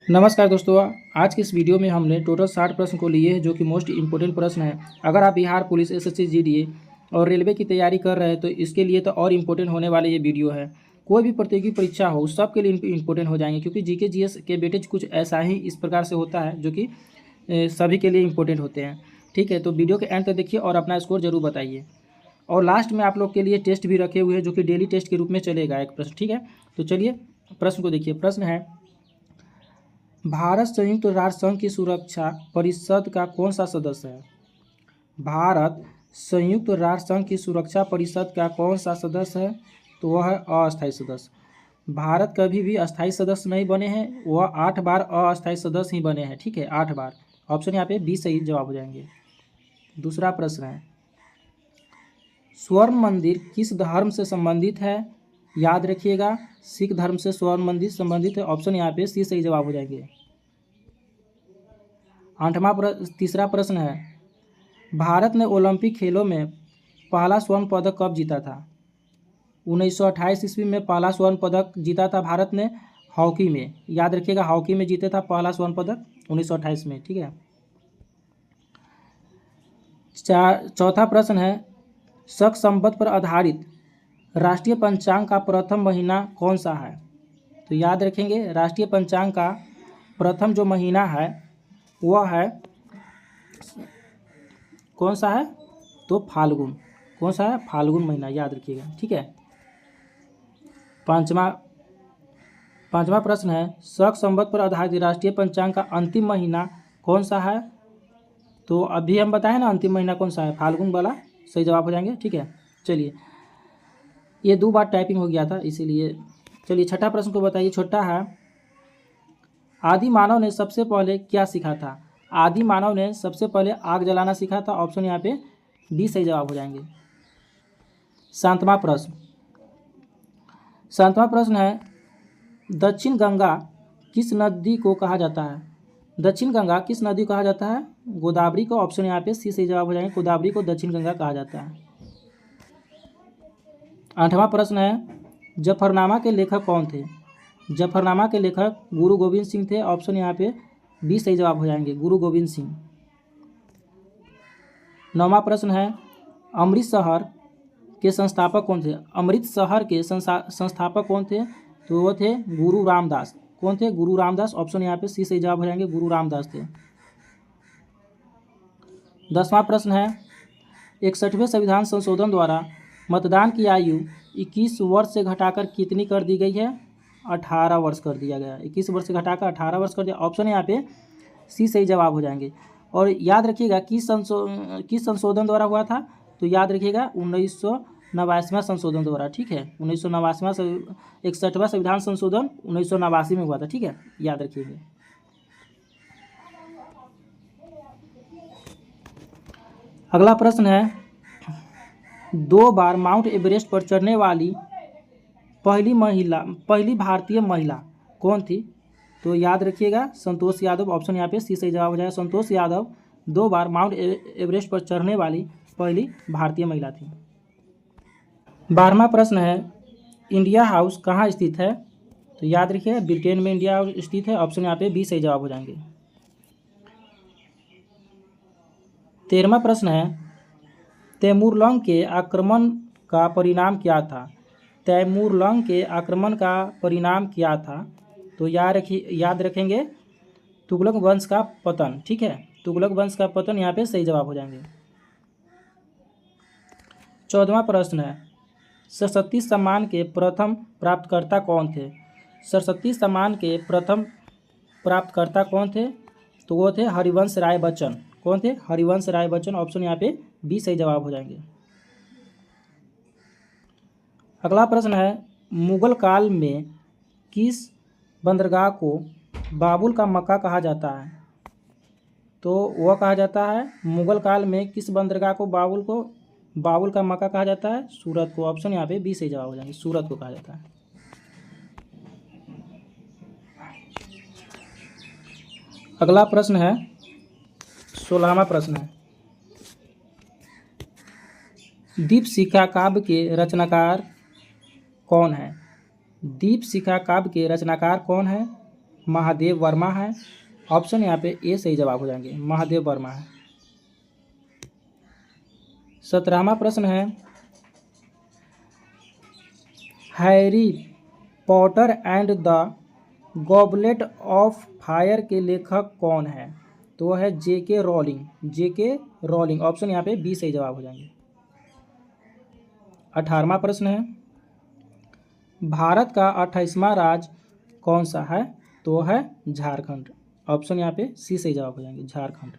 नमस्कार दोस्तों। आज की इस वीडियो में हमने टोटल 60 प्रश्न को लिए हैं जो कि मोस्ट इम्पोर्टेंट प्रश्न है। अगर आप बिहार पुलिस, एसएससी, जीडीए और रेलवे की तैयारी कर रहे हैं तो इसके लिए तो और इम्पोर्टेंट होने वाले ये वीडियो है। कोई भी प्रतियोगी परीक्षा हो उस सब के लिए इम्पोर्टेंट हो जाएंगे, क्योंकि जीके जीएस के वेटेज कुछ ऐसा ही इस प्रकार से होता है जो कि सभी के लिए इम्पोर्टेंट होते हैं। ठीक है, तो वीडियो के एंड तक देखिए और अपना स्कोर जरूर बताइए। और लास्ट में आप लोग के लिए टेस्ट भी रखे हुए हैं जो कि डेली टेस्ट के रूप में चलेगा एक प्रश्न। ठीक है, तो चलिए प्रश्न को देखिए। प्रश्न है, भारत संयुक्त राष्ट्र संघ की सुरक्षा परिषद का कौन सा सदस्य है? भारत संयुक्त राष्ट्र संघ की सुरक्षा परिषद का कौन सा सदस्य है? तो वह है अस्थायी सदस्य। भारत कभी भी अस्थायी सदस्य नहीं बने हैं, वह 8 बार अस्थायी सदस्य ही बने हैं। ठीक है, 8 बार। ऑप्शन यहाँ पे बी सही जवाब हो जाएंगे। दूसरा प्रश्न है, स्वर्ण मंदिर किस धर्म से संबंधित है? याद रखिएगा, सिख धर्म से स्वर्ण मंदिर संबंधित है। ऑप्शन यहाँ पे सी सही जवाब हो जाएंगे। तीसरा प्रश्न है, भारत ने ओलंपिक खेलों में पहला स्वर्ण पदक कब जीता था? 1928 ईस्वी में पहला स्वर्ण पदक जीता था भारत ने हॉकी में। याद रखिएगा, हॉकी में जीते था पहला स्वर्ण पदक 1928 में। ठीक है। चौथा प्रश्न है, शक संवत पर आधारित राष्ट्रीय पंचांग का प्रथम महीना कौन सा है? तो याद रखेंगे, राष्ट्रीय पंचांग का प्रथम जो महीना है वह है, कौन सा है? तो फाल्गुन। कौन सा है? फाल्गुन महीना, याद रखिएगा। ठीक है। पांचवा प्रश्न है, शक संवत पर आधारित राष्ट्रीय पंचांग का अंतिम महीना कौन सा है? तो अभी हम बताएं ना अंतिम महीना कौन सा है, फाल्गुन वाला सही जवाब हो जाएंगे। ठीक है, चलिए, ये 2 बार टाइपिंग हो गया था इसीलिए। चलिए छठा प्रश्न को बताइए। छोटा है, आदि मानव ने सबसे पहले क्या सीखा था? आदि मानव ने सबसे पहले आग जलाना सीखा था। ऑप्शन यहाँ पे डी सही जवाब हो जाएंगे। सातवां प्रश्न है, दक्षिण गंगा किस नदी को कहा जाता है? दक्षिण गंगा किस नदी को कहा जाता है? गोदावरी को। ऑप्शन यहाँ पे सी सही जवाब हो जाएंगे, गोदावरी को दक्षिण गंगा कहा जाता है। आठवां प्रश्न है, जफरनामा के लेखक कौन थे? जफरनामा के लेखक गुरु गोविंद सिंह थे। ऑप्शन यहाँ पे बी सही जवाब हो जाएंगे, गुरु गोविंद सिंह। नौवां प्रश्न है, अमृत शहर के संस्थापक कौन थे? अमृत शहर के संस्थापक कौन थे? तो वो थे गुरु रामदास। कौन थे? गुरु रामदास। ऑप्शन यहाँ पे सी सही जवाब हो जाएंगे, गुरु रामदास थे। 10वां प्रश्न है, 61वें संविधान संशोधन द्वारा मतदान की आयु 21 वर्ष से घटाकर कितनी कर दी गई है? 18 वर्ष कर दिया गया। 21 वर्ष से घटाकर 18 वर्ष कर दिया। ऑप्शन यहाँ पे सी सही जवाब हो जाएंगे। और याद रखिएगा किस संशोधन द्वारा हुआ था? तो याद रखिएगा 1989वां संशोधन द्वारा। ठीक है, 1989वां 61वां संविधान संशोधन 1989 में हुआ था। ठीक है, याद रखिएगा। अगला प्रश्न है, 2 बार माउंट एवरेस्ट पर चढ़ने वाली पहली भारतीय महिला कौन थी? तो याद रखिएगा संतोष यादव। ऑप्शन यहाँ पे सी सही जवाब हो जाएगा, संतोष यादव 2 बार माउंट एवरेस्ट पर चढ़ने वाली पहली भारतीय महिला थी। 12वां प्रश्न है, इंडिया हाउस कहाँ स्थित है? तो याद रखिए ब्रिटेन में इंडिया हाउस स्थित है। ऑप्शन यहाँ पे बी सही जवाब हो जाएंगे। 13वां प्रश्न है, तैमूरलंग के आक्रमण का परिणाम क्या था? तैमूरलंग के आक्रमण का परिणाम क्या था? तो याद रखेंगे तुगलक वंश का पतन। ठीक है, तुगलक वंश का पतन यहाँ पे सही जवाब हो जाएंगे। 14वां प्रश्न है, सरस्वती सम्मान के प्रथम प्राप्तकर्ता कौन थे? सरस्वती सम्मान के प्रथम प्राप्तकर्ता कौन थे? तो वो थे हरिवंश राय बच्चन। कौन थे? हरिवंश राय बच्चन। ऑप्शन यहाँ पे बी सही जवाब हो जाएंगे। अगला प्रश्न है, मुगल काल में किस बंदरगाह को बाबुल का मक्का कहा जाता है? तो वह कहा जाता है, मुगल काल में किस बंदरगाह को बाबुल का मक्का कहा जाता है? सूरत को। ऑप्शन यहाँ पे बी सही जवाब हो जाएंगे, सूरत को कहा जाता है। अगला प्रश्न है, 16वां प्रश्न है, दीपशिखा काव्य के रचनाकार कौन है? दीपशिखा काव्य के रचनाकार कौन है? महादेव वर्मा है। ऑप्शन यहाँ पे ए सही जवाब हो जाएंगे, महादेव वर्मा है। 17वां प्रश्न है, Harry Potter and the goblet of fire के लेखक कौन है? तो वह है जेके रॉलिंग, जेके रॉलिंग। ऑप्शन यहाँ पे बी सही जवाब हो जाएंगे। 18वां प्रश्न है, भारत का 28वां राज्य कौन सा है? तो वह है झारखंड। ऑप्शन यहाँ पे सी सही जवाब हो जाएंगे, झारखंड।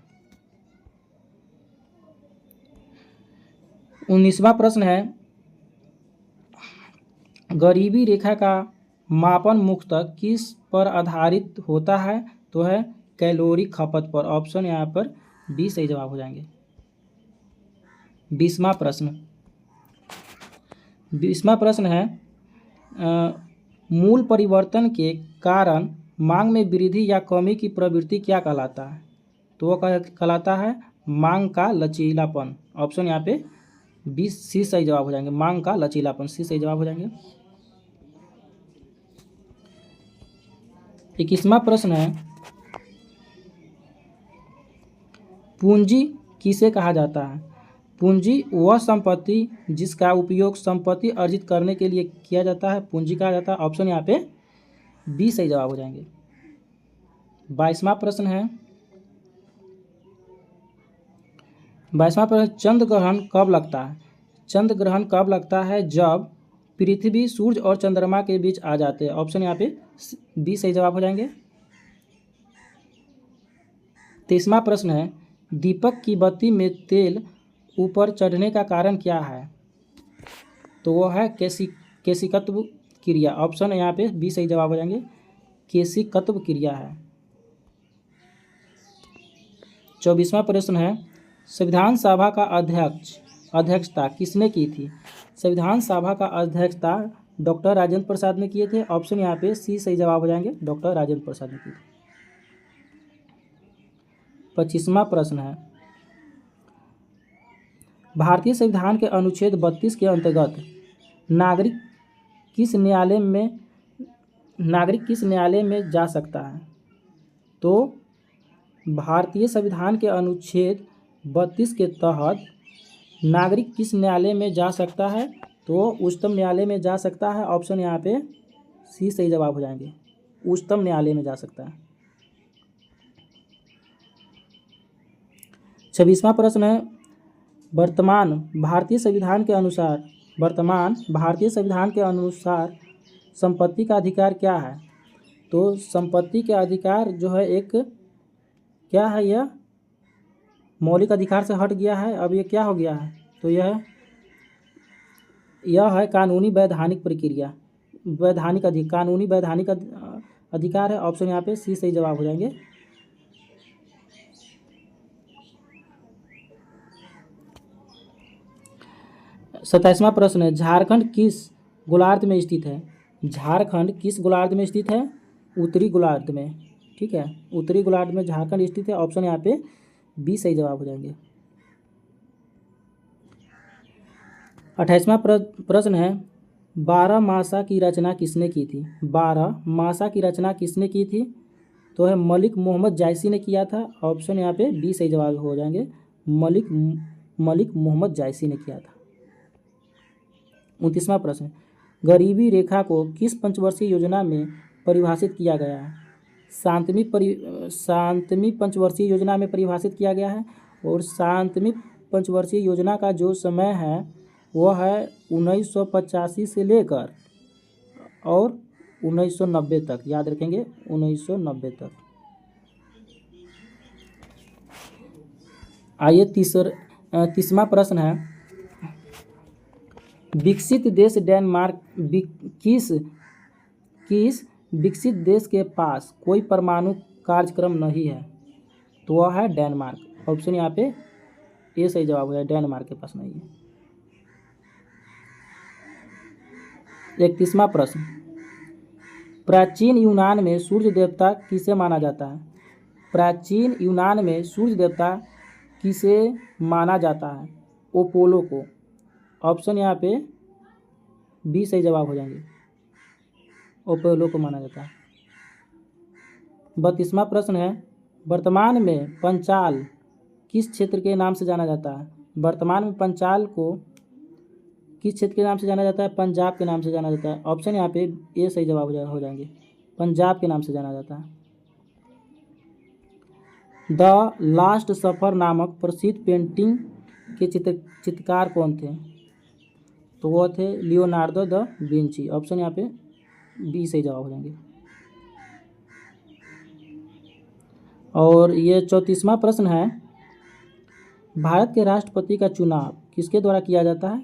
19वां प्रश्न है, गरीबी रेखा का मापन मुख्यतः किस पर आधारित होता है? तो है कैलोरी खपत पर। ऑप्शन यहाँ पर बी सही जवाब हो जाएंगे। 20वां प्रश्न है, मूल परिवर्तन के कारण मांग में वृद्धि या कमी की प्रवृत्ति क्या कहलाता है? तो वह कहलाता है मांग का लचीलापन। ऑप्शन यहाँ पे बी सी सही जवाब हो जाएंगे, मांग का लचीलापन, सी सही जवाब हो जाएंगे। 21वां प्रश्न है, पूंजी किसे कहा जाता है? पूंजी वह संपत्ति जिसका उपयोग संपत्ति अर्जित करने के लिए किया जाता है, पूंजी कहा जाता है। ऑप्शन यहाँ पे बी सही जवाब हो जाएंगे। 22वां प्रश्न है, चंद्र ग्रहण कब लगता है? चंद्र ग्रहण कब लगता है? जब पृथ्वी, सूर्य और चंद्रमा के बीच आ जाते हैं। ऑप्शन यहाँ पे बी सही जवाब हो जाएंगे। 23वां प्रश्न है, दीपक की बत्ती में तेल ऊपर चढ़ने का कारण क्या है? तो वह है केशिकत्व क्रिया। ऑप्शन यहाँ पे बी सही जवाब हो जाएंगे, केशिकत्व क्रिया है। 24वां प्रश्न है, संविधान सभा का अध्यक्षता किसने की थी? संविधान सभा का अध्यक्षता डॉक्टर राजेंद्र प्रसाद ने किए थे। ऑप्शन यहाँ पे सी सही जवाब हो जाएंगे, डॉक्टर राजेंद्र प्रसाद ने की थी। 25वां प्रश्न है, भारतीय संविधान के अनुच्छेद 32 के अंतर्गत नागरिक किस न्यायालय में जा सकता है? तो भारतीय संविधान के अनुच्छेद 32 के तहत नागरिक किस न्यायालय में जा सकता है? तो उच्चतम न्यायालय में जा सकता है। ऑप्शन यहाँ पे सी सही जवाब हो जाएंगे, उच्चतम न्यायालय में जा सकता है। 26वां प्रश्न है, वर्तमान भारतीय संविधान के अनुसार संपत्ति का अधिकार क्या है? तो संपत्ति के अधिकार जो है एक क्या है, यह मौलिक अधिकार से हट गया है। अब ये क्या हो गया है? तो यह है कानूनी वैधानिक प्रक्रिया, कानूनी वैधानिक अधिकार है। ऑप्शन यहाँ पे सी सही जवाब हो जाएंगे। 27वां प्रश्न है, झारखंड किस गोलार्ध में स्थित है? झारखंड किस गोलार्ध में स्थित है? उत्तरी गोलार्ध में। ठीक है, उत्तरी गोलार्ध में झारखंड स्थित है। ऑप्शन यहाँ पे बी सही जवाब हो जाएंगे। 28वां प्रश्न है, 12 मासा की रचना किसने की थी? 12 मासा की रचना किसने की थी? तो है मलिक मोहम्मद जायसी ने किया था। ऑप्शन यहाँ पे बी सही जवाब हो जाएंगे, मलिक मोहम्मद जायसी ने किया था। 29वां प्रश्न, गरीबी रेखा को किस पंचवर्षीय योजना में परिभाषित किया गया है? सातवीं पंचवर्षीय योजना में परिभाषित किया गया है। और सातवीं पंचवर्षीय योजना का जो समय है वह है 1985 से लेकर और 1990 तक, याद रखेंगे 1990 तक। आइए 30वां प्रश्न है, विकसित देश डेनमार्क किस विकसित देश के पास कोई परमाणु कार्यक्रम नहीं है? तो वह है डेनमार्क। ऑप्शन यहाँ पे ए सही जवाब हो जाए, डेनमार्क के पास नहीं है। 31वां प्रश्न, प्राचीन यूनान में सूर्य देवता किसे माना जाता है? प्राचीन यूनान में सूर्य देवता किसे माना जाता है? अपोलो को। ऑप्शन यहाँ पे बी सही जवाब हो जाएंगे, अपोलो को माना जाता है। 32वां प्रश्न है, वर्तमान में पंचाल किस क्षेत्र के नाम से जाना जाता है? वर्तमान में पंचाल को किस क्षेत्र के नाम से जाना जाता है? पंजाब के नाम से जाना जाता है। ऑप्शन यहाँ पे ये सही जवाब हो जाएंगे, पंजाब के नाम से जाना जाता है। द लास्ट सफ़र नामक प्रसिद्ध पेंटिंग के चित्रकार कौन थे? तो वो थे लियोनार्डो द विंची। ऑप्शन यहाँ पे बी सही जवाब हो जाएंगे। और ये 34वां प्रश्न है, भारत के राष्ट्रपति का चुनाव किसके द्वारा किया जाता है?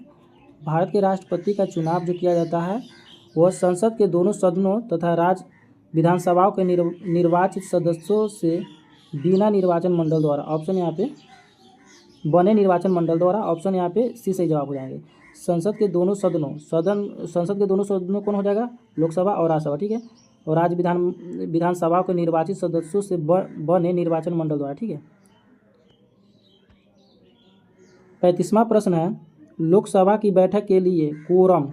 भारत के राष्ट्रपति का चुनाव जो किया जाता है वह संसद के दोनों सदनों तथा राज्य विधानसभाओं के निर्वाचित सदस्यों से बिना निर्वाचन मंडल द्वारा। ऑप्शन यहाँ पे बने निर्वाचन मंडल द्वारा। ऑप्शन यहाँ पे सी सही जवाब हो जाएंगे। संसद के दोनों सदनों कौन हो जाएगा? लोकसभा और राज्यसभा, ठीक है। और राज्य विधानसभाओं के निर्वाचित सदस्यों से बने निर्वाचन मंडल द्वारा, ठीक है। 35वां प्रश्न है, लोकसभा की बैठक के लिए कोरम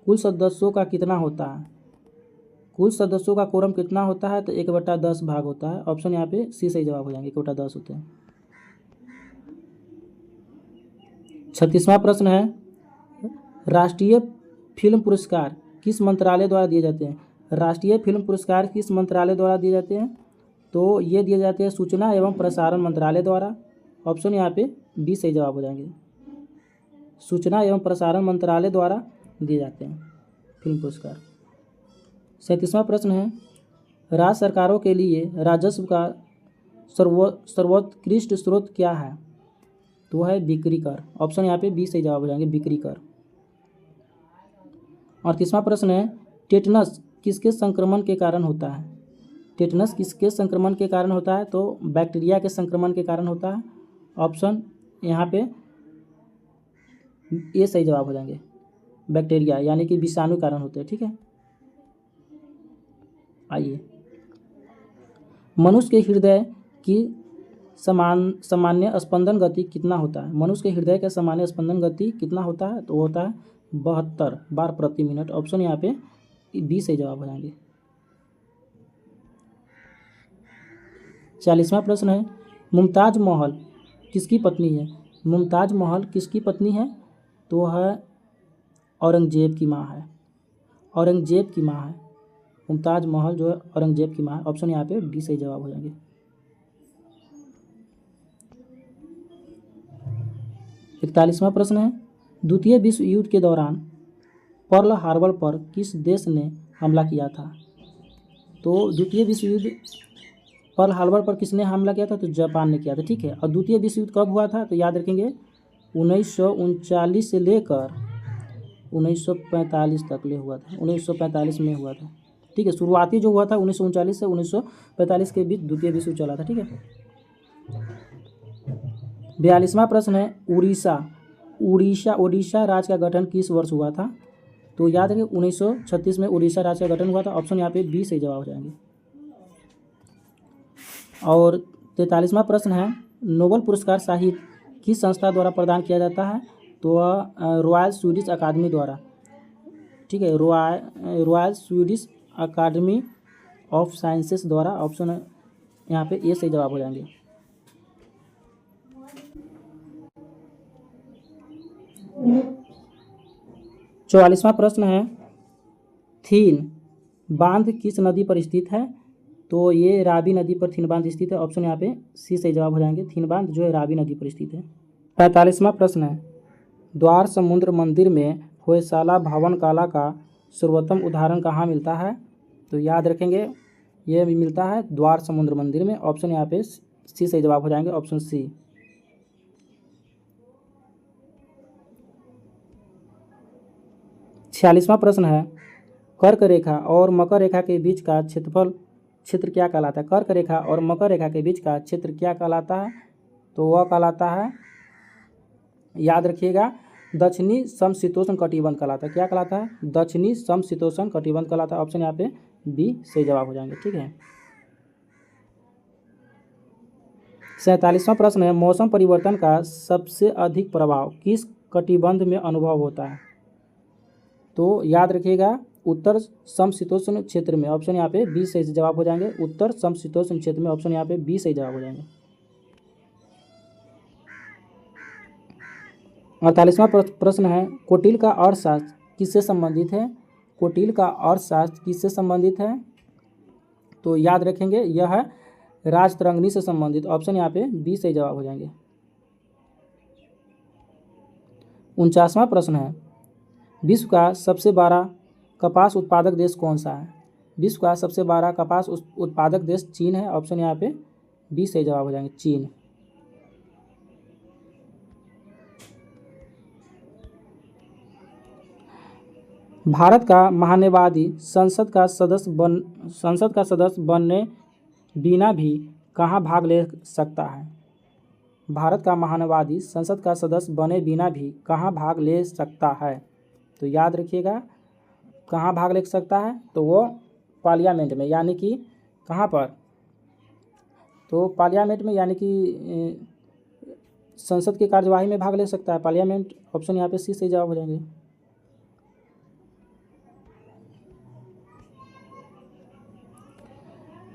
कुल सदस्यों का कितना होता है? कुल सदस्यों का कोरम कितना होता है? तो 1/10 भाग होता है। ऑप्शन यहाँ पे सी सही जवाब हो जाएंगे, 1/10 होते हैं। 36वां प्रश्न है, राष्ट्रीय फिल्म पुरस्कार किस मंत्रालय द्वारा दिए जाते हैं? राष्ट्रीय फिल्म पुरस्कार किस मंत्रालय द्वारा दिए जाते हैं? तो ये दिए जाते हैं सूचना एवं प्रसारण मंत्रालय द्वारा। ऑप्शन यहाँ पे बी सही जवाब हो जाएंगे, सूचना एवं प्रसारण मंत्रालय द्वारा दिए जाते हैं फिल्म पुरस्कार। 37वां प्रश्न है, राज्य सरकारों के लिए राजस्व का सर्वोत्कृष्ट स्रोत क्या है? तो वह है बिक्री कर। ऑप्शन यहाँ पे बी सही जवाब हो जाएंगे, बिक्री कर। 38वां प्रश्न है, टेटनस किसके संक्रमण के कारण होता है? टेटनस किसके संक्रमण के कारण होता है? तो बैक्टीरिया के संक्रमण के कारण होता है। ऑप्शन यहाँ पे ये सही जवाब हो जाएंगे, बैक्टीरिया यानी कि विषाणु कारण होते हैं, ठीक है। आइए, मनुष्य के हृदय की सामान्य स्पंदन गति कितना होता है? मनुष्य के हृदय का सामान्य स्पंदन गति कितना होता है? तो होता है 72 बार प्रति मिनट। ऑप्शन यहाँ पे बी सही जवाब हो जाएंगे। 40वां प्रश्न है, मुमताज महल किसकी पत्नी है? मुमताज महल किसकी पत्नी है? तो वह औरंगजेब की माँ है, औरंगजेब की माँ है। मुमताज महल जो है औरंगजेब की माँ है। ऑप्शन यहाँ पे डी सही जवाब हो जाएंगे। 41वां प्रश्न है, द्वितीय विश्व युद्ध के दौरान पर्ल हार्बर पर किस देश ने हमला किया था? तो द्वितीय विश्व युद्ध पर्ल हार्बर पर किसने हमला किया था? तो जापान ने किया था, ठीक है। और द्वितीय विश्व युद्ध कब हुआ था? तो याद रखेंगे 1939 से लेकर 1945 तक ले हुआ था। 1945 में हुआ था, ठीक है। शुरुआती जो हुआ था 1939 से 1945 के बीच द्वितीय विश्व युद्ध चला था, ठीक है। 42वां प्रश्न है, उड़ीसा राज्य का गठन किस वर्ष हुआ था? तो याद रखिए 1936 में उड़ीसा राज्य का गठन हुआ था। ऑप्शन यहाँ पे बी सही जवाब हो जाएंगे। और 43वां प्रश्न है, नोबेल पुरस्कार साहित्य किस संस्था द्वारा प्रदान किया जाता है? तो रॉयल स्वीडिश अकादमी द्वारा, ठीक है। Royal Swedish Academy of Sciences द्वारा। ऑप्शन यहाँ पे ये सही जवाब हो जाएंगे। चौवालीसवां प्रश्न है, थीन बांध किस नदी पर स्थित है? तो ये रावी नदी पर थीन बांध स्थित है। ऑप्शन यहाँ पे सी सही जवाब हो जाएंगे, थीन बांध जो है रावी नदी पर स्थित है। 45वां प्रश्न है, द्वार समुद्र मंदिर में होयसाला भवन कला का सर्वोत्तम उदाहरण कहाँ मिलता है? तो याद रखेंगे ये मिलता है द्वार समुद्र मंदिर में। ऑप्शन यहाँ पे सी सही जवाब हो जाएंगे, ऑप्शन सी। 46वां प्रश्न है, कर्क रेखा और मकर रेखा के बीच का क्षेत्र क्या कहलाता है? कर्क रेखा और मकर रेखा के बीच का क्षेत्र क्या कहलाता है? तो वह कहलाता है, याद रखिएगा, दक्षिणी समशीतोष्ण कटिबंध कहलाता है। क्या कहलाता है? दक्षिणी समशीतोष्ण कटिबंध कहलाता है। ऑप्शन यहाँ पे बी सही जवाब हो जाएंगे, ठीक है। 47वां प्रश्न है, मौसम परिवर्तन का सबसे अधिक प्रभाव किस कटिबंध में अनुभव होता है? तो याद रखिएगा उत्तर समशीतोष्ण क्षेत्र में, ऑप्शन यहाँ पे बी सही जवाब हो जाएंगे। उत्तर समशीतोष्ण क्षेत्र में, ऑप्शन यहाँ पे बी सही जवाब हो जाएंगे। 48वां प्रश्न है, कोटिल का अर्थशास्त्र किससे संबंधित है? कोटिल का अर्थशास्त्र किससे संबंधित है? तो याद रखेंगे यह है राजतरंगिणी से संबंधित, ऑप्शन यहाँ पे बी सही जवाब हो जाएंगे। 49वां प्रश्न है, विश्व का सबसे बड़ा कपास उत्पादक देश कौन सा है? विश्व का सबसे बड़ा कपास उत्पादक देश चीन है, ऑप्शन यहाँ पे बी सही जवाब हो जाएंगे, चीन। भारत का महान्यायवादी संसद का सदस्य बनने बिना भी कहाँ भाग ले सकता है? भारत का महान्यायवादी संसद का सदस्य बने बिना भी कहाँ भाग ले सकता है? तो याद रखिएगा कहाँ भाग ले सकता है, तो वो पार्लियामेंट में, यानी कि कहाँ पर? तो पार्लियामेंट में, यानी कि संसद की कार्यवाही में भाग ले सकता है, पार्लियामेंट, ऑप्शन यहाँ पे सी सही जवाब हो जाएंगे।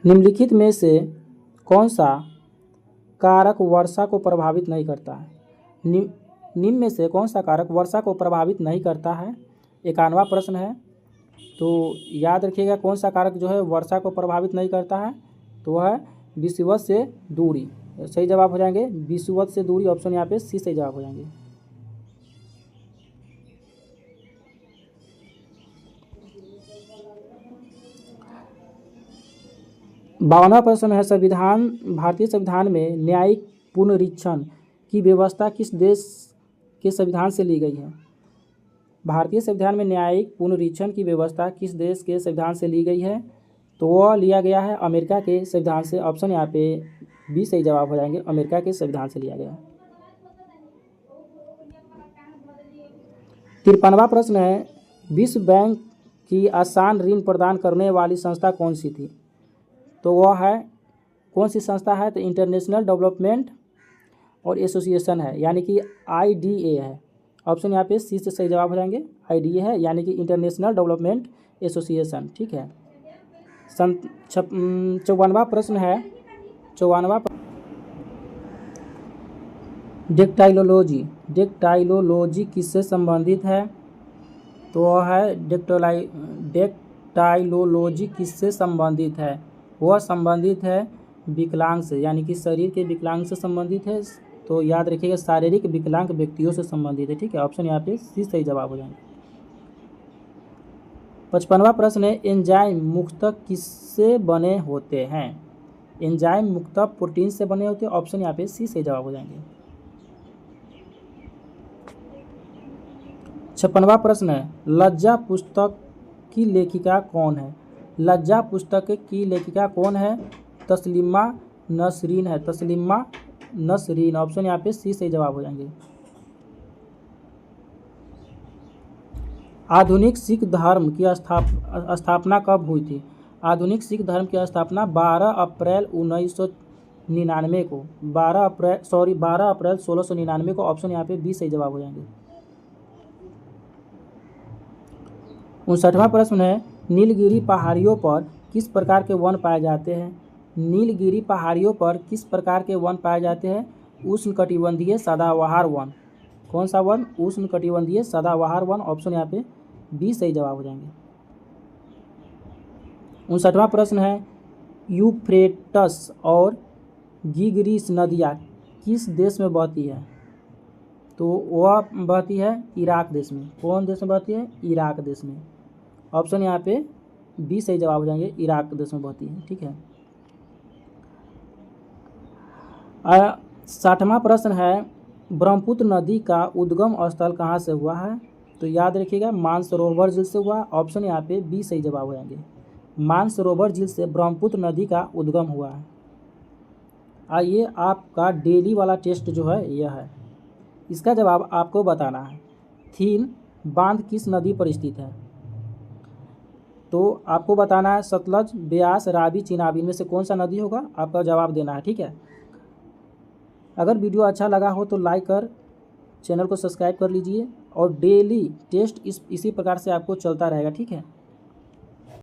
निम्नलिखित में से कौन सा कारक वर्षा को प्रभावित नहीं करता है? निम्न में से कौन सा कारक वर्षा को प्रभावित नहीं करता है? 51वां प्रश्न है, तो याद रखिएगा कौन सा कारक जो है वर्षा को प्रभावित नहीं करता है, तो वह है विषुवत से दूरी, सही जवाब हो जाएंगे विषुवत से दूरी, ऑप्शन यहाँ पे सी सही जवाब हो जाएंगे। बावनवा प्रश्न है, भारतीय संविधान में न्यायिक पुनरीक्षण की व्यवस्था किस देश के संविधान से ली गई है? भारतीय संविधान में न्यायिक पुनरीक्षण की व्यवस्था किस देश के संविधान से ली गई है? तो वह लिया गया है अमेरिका के संविधान से, ऑप्शन यहाँ पे बी सही जवाब हो जाएंगे, अमेरिका के संविधान से लिया गया है। 53वां प्रश्न है, विश्व बैंक की आसान ऋण प्रदान करने वाली संस्था कौन सी थी? तो वह है, कौन सी संस्था है? तो इंटरनेशनल डेवलपमेंट और एसोसिएशन है, यानी कि IDA है, ऑप्शन यहाँ पे सी से सही जवाब हो जाएंगे, IDA है, यानी कि इंटरनेशनल डेवलपमेंट एसोसिएशन, ठीक है। 54वां प्रश्न है, 54वां डेक्टाइलोलॉजी किससे संबंधित है? तो वह है डेक्टाइलोलॉजी किससे संबंधित है? वह संबंधित है विकलांग से, यानी कि शरीर के विकलांग से संबंधित है, तो याद रखिएगा शारीरिक विकलांग व्यक्तियों से संबंधित है, ठीक है, ऑप्शन यहाँ पे सी सही जवाब हो जाएंगे। 55वां प्रश्न है, एंजाइम मुख्यतः किससे बने होते हैं? एंजाइम मुख्यतः प्रोटीन से बने होते हैं, ऑप्शन यहाँ पे सी सही जवाब हो जाएंगे। 56वां प्रश्न है, लज्जा पुस्तक की लेखिका कौन है? लज्जा पुस्तक की लेखिका कौन है? तस्लीमा नसरीन है, तस्लीमा नसरीन, ऑप्शन यहाँ पे सी सही जवाब हो जाएंगे। आधुनिक सिख धर्म की स्थापना कब हुई थी? आधुनिक सिख धर्म की स्थापना 12 अप्रैल 1999 को, 12 अप्रैल 1699 को, ऑप्शन यहाँ पे बी सही जवाब हो जाएंगे। 59वां प्रश्न है, नीलगिरी पहाड़ियों पर किस प्रकार के वन पाए जाते हैं? नीलगिरी पहाड़ियों पर किस प्रकार के वन पाए जाते हैं? उष्णकटिबंधीय सदाबहार वन, कौन सा वन? उष्णकटिबंधीय सदाबहार वन, ऑप्शन यहाँ पे बी सही जवाब हो जाएंगे। 59वां प्रश्न है, यूफ्रेटस और गिगरिस नदियाँ किस देश में बहती है? तो वह बहती है इराक देश में, कौन देश में बहती है? इराक देश में, ऑप्शन यहाँ पे बी सही जवाब हो जाएंगे, इराक देश में बहती है, ठीक है। 60वां प्रश्न है, ब्रह्मपुत्र नदी का उद्गम स्थल कहाँ से हुआ है? तो याद रखिएगा मानसरोवर झील से हुआ, ऑप्शन यहाँ पे बी सही जवाब हो जाएंगे, मानसरोवर झील से ब्रह्मपुत्र नदी का उद्गम हुआ है। आइए आपका डेली वाला टेस्ट जो है यह है, इसका जवाब आपको बताना है। थीन बांध किस नदी पर स्थित है? तो आपको बताना है सतलज, ब्यास, रावी, चिनाब, इनमें से कौन सा नदी होगा, आपका जवाब देना है, ठीक है। अगर वीडियो अच्छा लगा हो तो लाइक कर चैनल को सब्सक्राइब कर लीजिए और डेली टेस्ट इसी प्रकार से आपको चलता रहेगा, ठीक है।